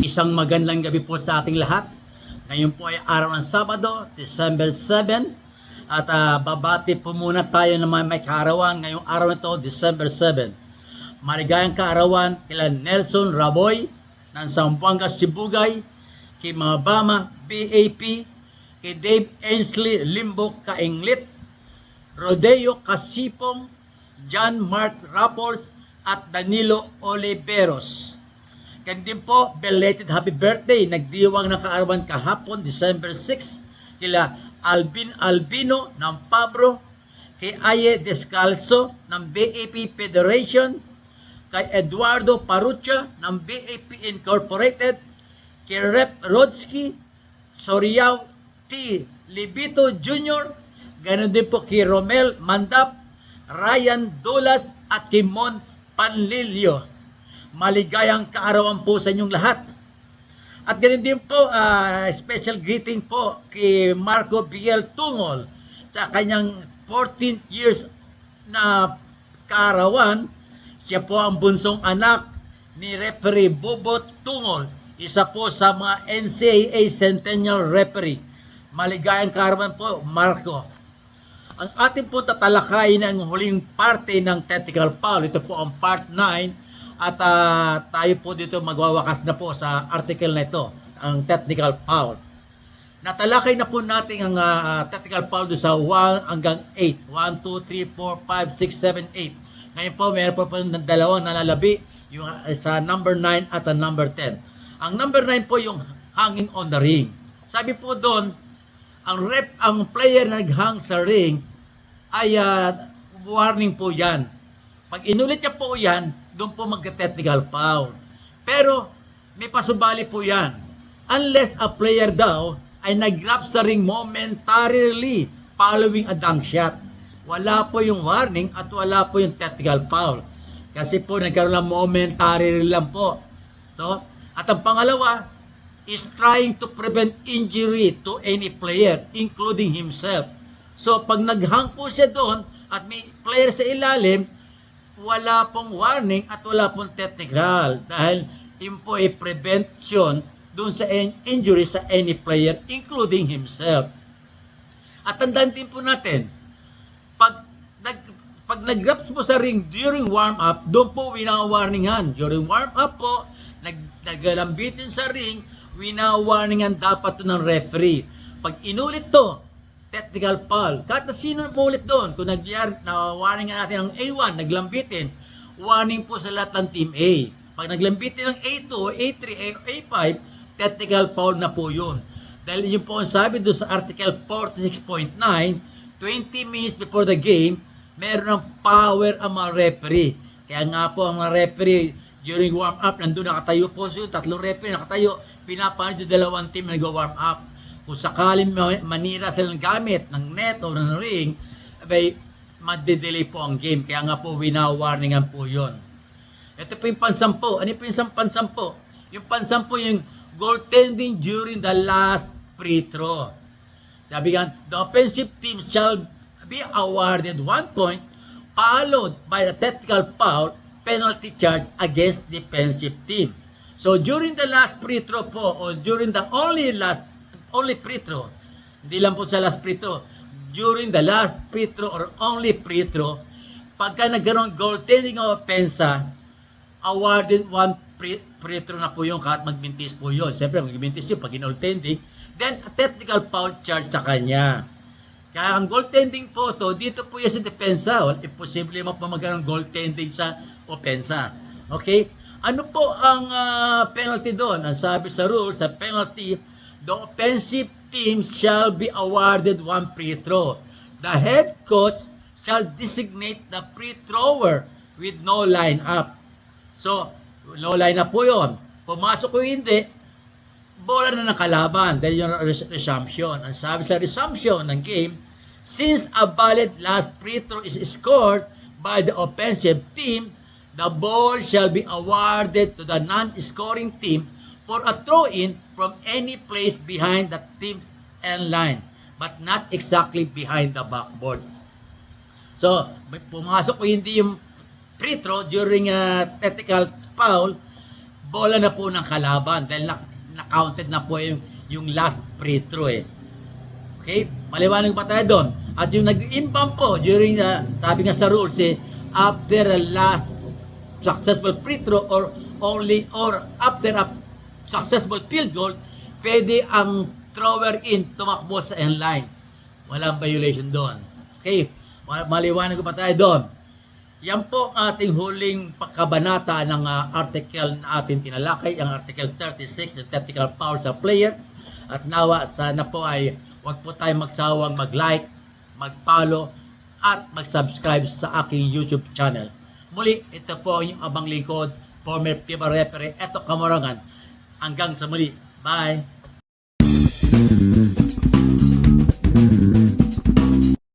Isang magandang gabi po sa ating lahat. Ngayon po ay araw ng Sabado, December 7. At babati po muna tayo ng may kaarawan ngayong araw na ito, December 7. Maligayang kaarawan kila Nelson Raboy ng Zamboanga, Sibugay, kay mga Bama, BAP, kay Dave Ainsley Limbo Kainglit, Rodeo Kasipong, John Mark Rapols, at Danilo Oliveros. Kaya din po, belated happy birthday. Nagdiwang ng kaarawan kahapon, December 6, kila Alvin Albino ng Pabro, kay Aye Descalzo ng BAP Federation, kay Eduardo Parucha ng BAP Incorporated, kay Rep Rodsky, Soriao T. Libito Jr., ganoon din po kay Romel Mandap, Ryan Dulas, at kay Mon Panlilio. Maligayang kaarawan po sa inyong lahat. At ganun din po, special greeting po kay Marco Biel Tungol sa kanyang 14 years na kaarawan. Siya po ang bunsong anak ni Referee Bobot Tungol, isa po sa mga NCAA Centennial Referee. Maligayang kaarawan po, Marco. Ang ating po tatalakayin ang huling parte ng technical foul. Ito po ang part 9. At tayo po dito magwawakas na po sa article na ito, ang technical foul. Natalakay na po natin ang technical foul doon sa 1 hanggang 8. 1, 2, 3, 4, 5, 6, 7, 8. Ngayon po, meron po ng dalawang nalalabi, yung sa number 9 at number 10. Ang number 9 po yung hanging on the ring. Sabi po doon, ang player na naghang sa ring ay warning po yan. Pag inulit niya po yan, doon po magka-technical foul. Pero may pasubali po yan. Unless a player daw ay nag-grab sa ring momentarily following a dunk shot. Wala po yung warning at wala po yung technical foul. Kasi po nagkaroon lang momentarily lang po. So, at ang pangalawa is trying to prevent injury to any player, including himself. So, pag naghang po siya doon at may player sa ilalim, wala pong warning at wala pong technical dahil yun po ay prevention dun sa injury sa any player including himself. At tandaan din po natin, pag nag-grabs po sa ring during warm-up, doon po winawarningan. During warm-up po, naglambitin sa ring, winawarningan dapat to ng referee. Pag inulit to, technical foul. Kahit na sino ulit doon, kung nawarningan natin ang A1, naglambitin, warning po sa lahat ng Team A. Pag naglambitin ng A2, A3, A5, technical foul na po yun. Dahil yun po ang sabi doon sa Article 46.9, 20 minutes before the game, meron ng power ang mga referee. Kaya nga po ang mga referee, during warm-up, nandun nakatayo po siya, tatlong referee nakatayo, pinapaano yung dalawang team na nag-warm up. Kung sakaling manira silang gamit ng net o ng ring, abay, madedelay po ang game. Kaya nga po, winawarningan po yun. Ito po yung pansampo. Ano po yung pansampo? Yung pansampo yung goaltending during the last free throw. Sabi nga, the offensive team shall be awarded 1 point followed by a technical foul penalty charge against defensive team. So, during the last free throw po, or during the only free throw, hindi lang po sa last free throw, during the last free throw or only free throw, pagka nagkaroon goaltending o pensa, awarded 1 free throw na po yung kahit magbintis po yun. Siyempre, magbintis yun pag in-goaltending, then a technical foul charge sa kanya. Kaya ang goaltending po to, dito po yan sa depensa. Imposible mo pa magkaroon goaltending sa opensa. Okay? Ano po ang penalty doon? Ang sabi sa rules, sa penalty, the offensive team shall be awarded 1 free throw. The head coach shall designate the free thrower with no line-up. So, no line-up po yun. Pumasok ko hindi, bola na ng kalaban. Dahil yung resumption. Ang sabi sa resumption ng game, since a valid last free throw is scored by the offensive team, the ball shall be awarded to the non-scoring team for a throw-in from any place behind the team end line, but not exactly behind the backboard. So, pumasok ko hindi yung free throw during technical foul, bola na po ng kalaban dahil na-counted na po yung last free throw eh. Okay? Maliwanag ba tayo doon? At yung nag-inbound po during, sabi nga sa rules eh, after the last successful free throw or after a successful field goal, pwede ang thrower in tumakbo sa end line. Walang violation doon. Okay? Maliwanag ba tayo doon? Yan po ang ating huling pagkabanata ng article na ating tinalakay, ang article 36, the technical foul sa player. At nawa, sana po ay huwag po tayo magsawang mag-like, mag-follow, at mag-subscribe sa aking YouTube channel. Muli, ito po ang inyong abang lingkod, former FIBA referee, Eto Kamorangan. Hanggang sa muli. Bye!